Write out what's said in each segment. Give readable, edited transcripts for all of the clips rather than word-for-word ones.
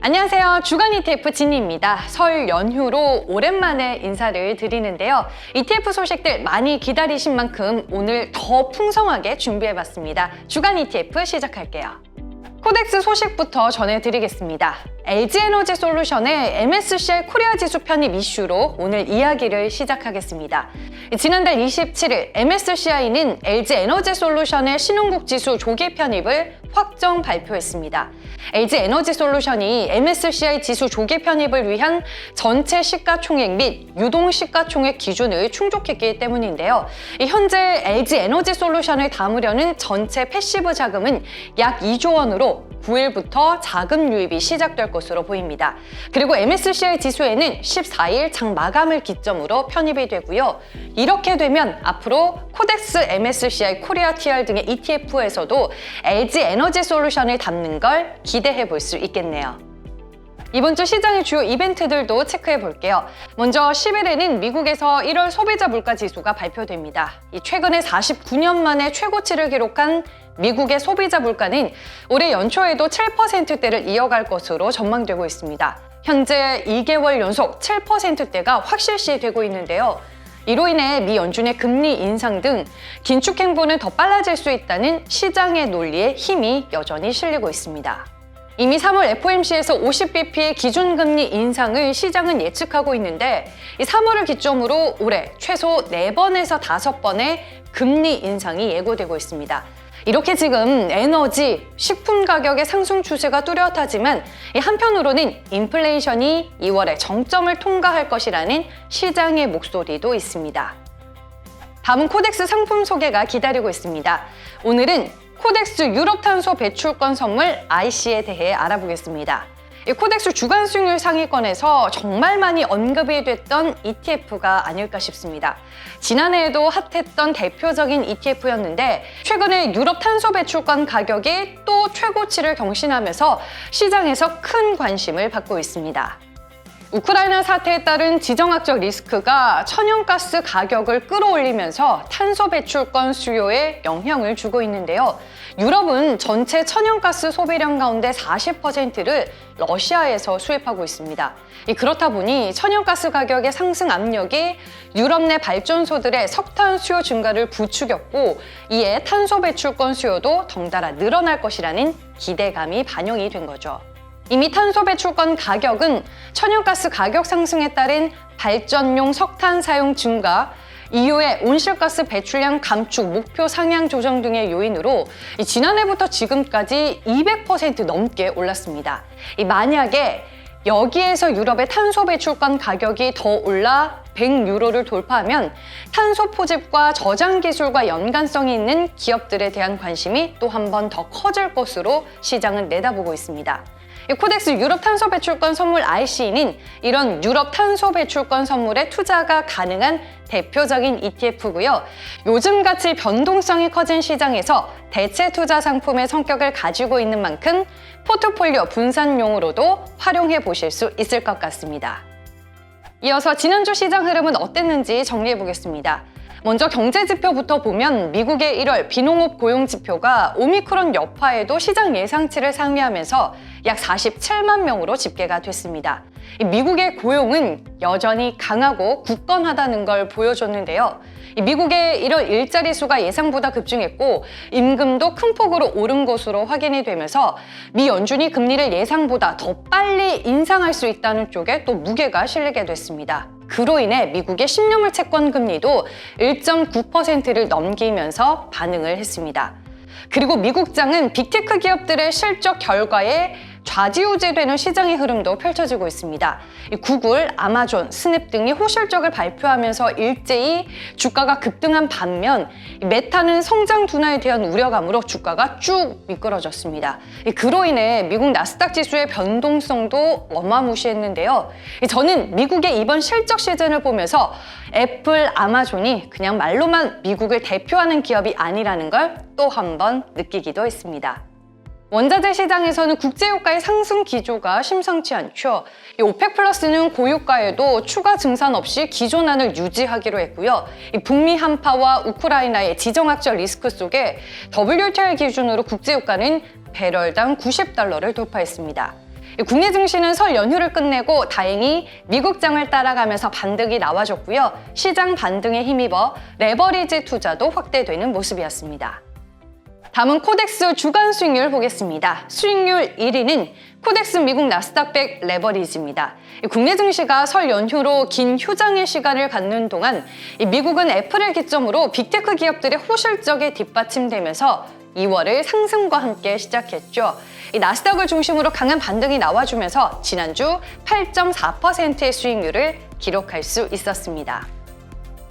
안녕하세요. 주간 ETF 진희입니다. 설 연휴로 오랜만에 인사를 드리는데요. ETF 소식들 많이 기다리신 만큼 오늘 더 풍성하게 준비해봤습니다. 주간 ETF 시작할게요. 코덱스 소식부터 전해드리겠습니다. LG에너지솔루션의 MSCI 코리아 지수 편입 이슈로 오늘 이야기를 시작하겠습니다. 지난달 27일 MSCI는 LG에너지솔루션의 신흥국 지수 조기 편입을 확정 발표했습니다. LG에너지솔루션이 MSCI 지수 조기 편입을 위한 전체 시가총액 및 유동 시가총액 기준을 충족했기 때문인데요. 현재 LG에너지솔루션을 담으려는 전체 패시브 자금은 약 2조 원으로 9일부터 자금 유입이 시작될 것으로 보입니다. 그리고 MSCI 지수에는 14일 장 마감을 기점으로 편입이 되고요. 이렇게 되면 앞으로 코덱스 MSCI 코리아 TR 등의 ETF에서도 LG에너지솔루션을 담는 걸 기대해 볼 수 있겠네요. 이번 주 시장의 주요 이벤트들도 체크해 볼게요. 먼저 10일에는 미국에서 1월 소비자 물가 지수가 발표됩니다. 최근에 49년 만에 최고치를 기록한 미국의 소비자 물가는 올해 연초에도 7%대를 이어갈 것으로 전망되고 있습니다. 현재 2개월 연속 7%대가 확실시되고 있는데요. 이로 인해 미 연준의 금리 인상 등 긴축 행보는 더 빨라질 수 있다는 시장의 논리에 힘이 여전히 실리고 있습니다. 이미 3월 FOMC에서 50bp의 기준금리 인상을 시장은 예측하고 있는데 이 3월을 기점으로 올해 최소 4번에서 5번의 금리 인상이 예고되고 있습니다. 이렇게 지금 에너지, 식품 가격의 상승 추세가 뚜렷하지만 한편으로는 인플레이션이 2월에 정점을 통과할 것이라는 시장의 목소리도 있습니다. 다음은 코덱스 상품 소개가 기다리고 있습니다. 오늘은 코덱스 유럽 탄소 배출권 선물 IC에 대해 알아보겠습니다. 이 코덱스 주간 수익률 상위권에서 정말 많이 언급이 됐던 ETF가 아닐까 싶습니다. 지난해에도 핫했던 대표적인 ETF였는데 최근에 유럽 탄소 배출권 가격이 또 최고치를 경신하면서 시장에서 큰 관심을 받고 있습니다. 우크라이나 사태에 따른 지정학적 리스크가 천연가스 가격을 끌어올리면서 탄소 배출권 수요에 영향을 주고 있는데요. 유럽은 전체 천연가스 소비량 가운데 40%를 러시아에서 수입하고 있습니다. 그렇다 보니 천연가스 가격의 상승 압력이 유럽 내 발전소들의 석탄 수요 증가를 부추겼고 이에 탄소 배출권 수요도 덩달아 늘어날 것이라는 기대감이 반영이 된 거죠. 이미 탄소 배출권 가격은 천연가스 가격 상승에 따른 발전용 석탄 사용 증가, 이후에 온실가스 배출량 감축 목표 상향 조정 등의 요인으로 지난해부터 지금까지 200% 넘게 올랐습니다. 만약에 여기에서 유럽의 탄소 배출권 가격이 더 올라 100유로를 돌파하면 탄소 포집과 저장 기술과 연관성이 있는 기업들에 대한 관심이 또 한 번 더 커질 것으로 시장은 내다보고 있습니다. 코덱스 유럽 탄소 배출권 선물 IC는 이런 유럽 탄소 배출권 선물에 투자가 가능한 대표적인 ETF고요. 요즘같이 변동성이 커진 시장에서 대체 투자 상품의 성격을 가지고 있는 만큼 포트폴리오 분산용으로도 활용해 보실 수 있을 것 같습니다. 이어서 지난주 시장 흐름은 어땠는지 정리해 보겠습니다. 먼저 경제지표부터 보면 미국의 1월 비농업 고용지표가 오미크론 여파에도 시장 예상치를 상회하면서 약 47만 명으로 집계가 됐습니다. 미국의 고용은 여전히 강하고 굳건하다는 걸 보여줬는데요. 미국의 1월 일자리 수가 예상보다 급증했고 임금도 큰 폭으로 오른 것으로 확인이 되면서 미 연준이 금리를 예상보다 더 빨리 인상할 수 있다는 쪽에 또 무게가 실리게 됐습니다. 그로 인해 미국의 10년물 채권 금리도 1.9%를 넘기면서 반응을 했습니다. 그리고 미국장은 빅테크 기업들의 실적 결과에 좌지우지되는 시장의 흐름도 펼쳐지고 있습니다. 구글, 아마존, 스냅 등이 호실적을 발표하면서 일제히 주가가 급등한 반면 메타는 성장 둔화에 대한 우려감으로 주가가 쭉 미끄러졌습니다. 그로 인해 미국 나스닥 지수의 변동성도 어마무시했는데요. 저는 미국의 이번 실적 시즌을 보면서 애플, 아마존이 그냥 말로만 미국을 대표하는 기업이 아니라는 걸 또 한 번 느끼기도 했습니다. 원자재 시장에서는 국제유가의 상승 기조가 심상치 않죠. 이 오펙 플러스는 고유가에도 추가 증산 없이 기존안을 유지하기로 했고요. 이 북미 한파와 우크라이나의 지정학적 리스크 속에 WTI 기준으로 국제유가는 배럴당 $90를 돌파했습니다. 국내 증시는 설 연휴를 끝내고 다행히 미국장을 따라가면서 반등이 나와줬고요. 시장 반등에 힘입어 레버리지 투자도 확대되는 모습이었습니다. 다음은 코덱스 주간 수익률 보겠습니다. 수익률 1위는 코덱스 미국 나스닥100 레버리지입니다. 국내 증시가 설 연휴로 긴 휴장의 시간을 갖는 동안 미국은 애플을 기점으로 빅테크 기업들의 호실적에 뒷받침되면서 2월을 상승과 함께 시작했죠. 이 나스닥을 중심으로 강한 반등이 나와주면서 지난주 8.4%의 수익률을 기록할 수 있었습니다.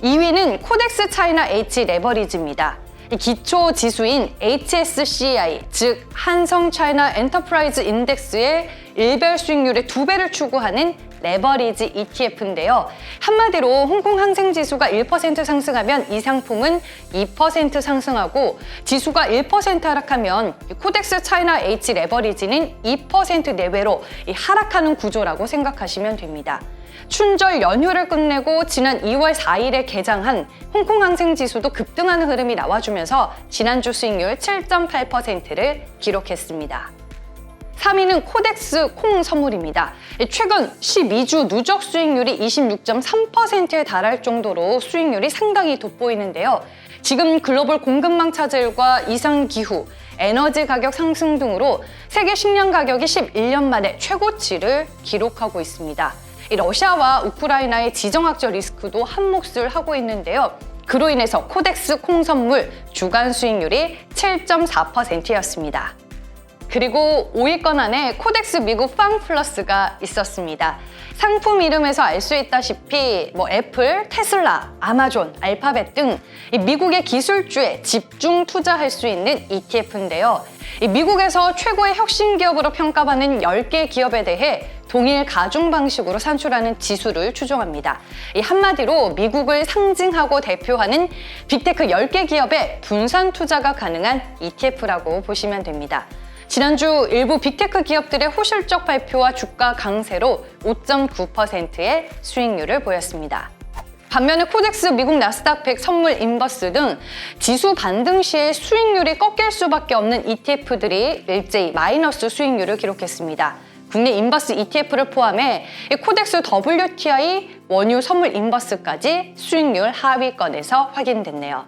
2위는 코덱스 차이나 H 레버리지입니다. 기초 지수인 HSCI, 즉 한성 차이나 엔터프라이즈 인덱스의 일별 수익률의 2배를 추구하는 레버리지 ETF인데요. 한마디로 홍콩 항생 지수가 1% 상승하면 이 상품은 2% 상승하고 지수가 1% 하락하면 코덱스 차이나 H 레버리지는 2% 내외로 하락하는 구조라고 생각하시면 됩니다. 춘절 연휴를 끝내고 지난 2월 4일에 개장한 홍콩 항생 지수도 급등하는 흐름이 나와주면서 지난주 수익률 7.8%를 기록했습니다. 3위는 코덱스 콩 선물입니다. 최근 12주 누적 수익률이 26.3%에 달할 정도로 수익률이 상당히 돋보이는데요. 지금 글로벌 공급망 차질과 이상기후, 에너지 가격 상승 등으로 세계 식량 가격이 11년 만에 최고치를 기록하고 있습니다. 러시아와 우크라이나의 지정학적 리스크도 한몫을 하고 있는데요. 그로 인해서 코덱스 콩 선물 주간 수익률이 7.4%였습니다. 그리고 5위권 안에 코덱스 미국 빵 플러스가 있었습니다. 상품 이름에서 알 수 있다시피 애플, 테슬라, 아마존, 알파벳 등 미국의 기술주에 집중 투자할 수 있는 ETF인데요. 미국에서 최고의 혁신 기업으로 평가받는 10개 기업에 대해 동일 가중 방식으로 산출하는 지수를 추종합니다. 한마디로 미국을 상징하고 대표하는 빅테크 10개 기업에 분산 투자가 가능한 ETF라고 보시면 됩니다. 지난주 일부 빅테크 기업들의 호실적 발표와 주가 강세로 5.9%의 수익률을 보였습니다. 반면에 코덱스 미국 나스닥 100 선물 인버스 등 지수 반등 시에 수익률이 꺾일 수밖에 없는 ETF들이 일제히 마이너스 수익률을 기록했습니다. 국내 인버스 ETF를 포함해 코덱스 WTI 원유 선물 인버스까지 수익률 하위권에서 확인됐네요.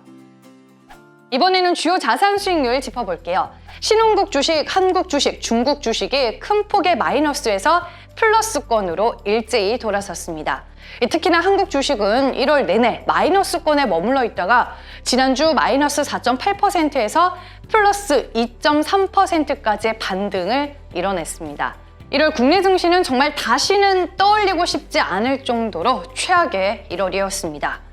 이번에는 주요 자산 수익률 짚어볼게요. 신흥국 주식, 한국 주식, 중국 주식이 큰 폭의 마이너스에서 플러스권으로 일제히 돌아섰습니다. 특히나 한국 주식은 1월 내내 마이너스권에 머물러 있다가 지난주 마이너스 4.8%에서 플러스 2.3%까지의 반등을 이뤄냈습니다. 1월 국내 증시는 정말 다시는 떠올리고 싶지 않을 정도로 최악의 1월이었습니다.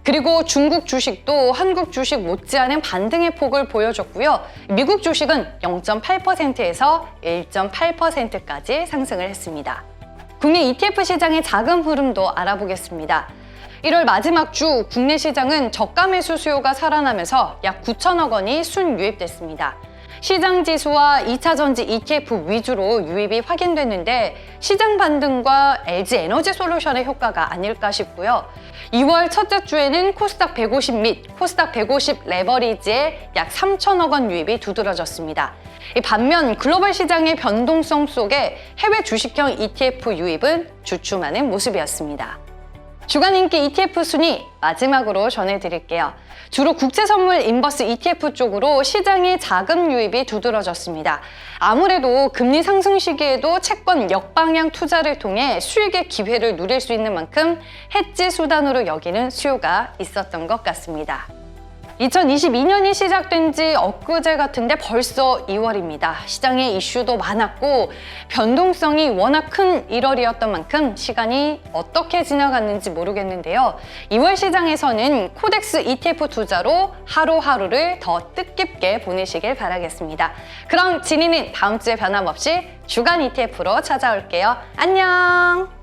그리고 중국 주식도 한국 주식 못지않은 반등의 폭을 보여줬고요. 미국 주식은 0.8%에서 1.8%까지 상승을 했습니다. 국내 ETF 시장의 자금 흐름도 알아보겠습니다. 1월 마지막 주 국내 시장은 저가 매수 수요가 살아나면서 약 9천억 원이 순유입됐습니다. 시장 지수와 2차 전지 ETF 위주로 유입이 확인됐는데 시장 반등과 LG 에너지 솔루션의 효과가 아닐까 싶고요. 2월 첫째 주에는 코스닥 150 및 코스닥 150 레버리지에 약 3천억 원 유입이 두드러졌습니다. 반면 글로벌 시장의 변동성 속에 해외 주식형 ETF 유입은 주춤하는 모습이었습니다. 주간 인기 ETF 순위 마지막으로 전해드릴게요. 주로 국제선물 인버스 ETF 쪽으로 시장의 자금 유입이 두드러졌습니다. 아무래도 금리 상승 시기에도 채권 역방향 투자를 통해 수익의 기회를 누릴 수 있는 만큼 해지 수단으로 여기는 수요가 있었던 것 같습니다. 2022년이 시작된 지 엊그제 같은데 벌써 2월입니다. 시장에 이슈도 많았고 변동성이 워낙 큰 1월이었던 만큼 시간이 어떻게 지나갔는지 모르겠는데요. 2월 시장에서는 코덱스 ETF 투자로 하루하루를 더 뜻깊게 보내시길 바라겠습니다. 그럼 진이는 다음 주에 변함없이 주간 ETF로 찾아올게요. 안녕!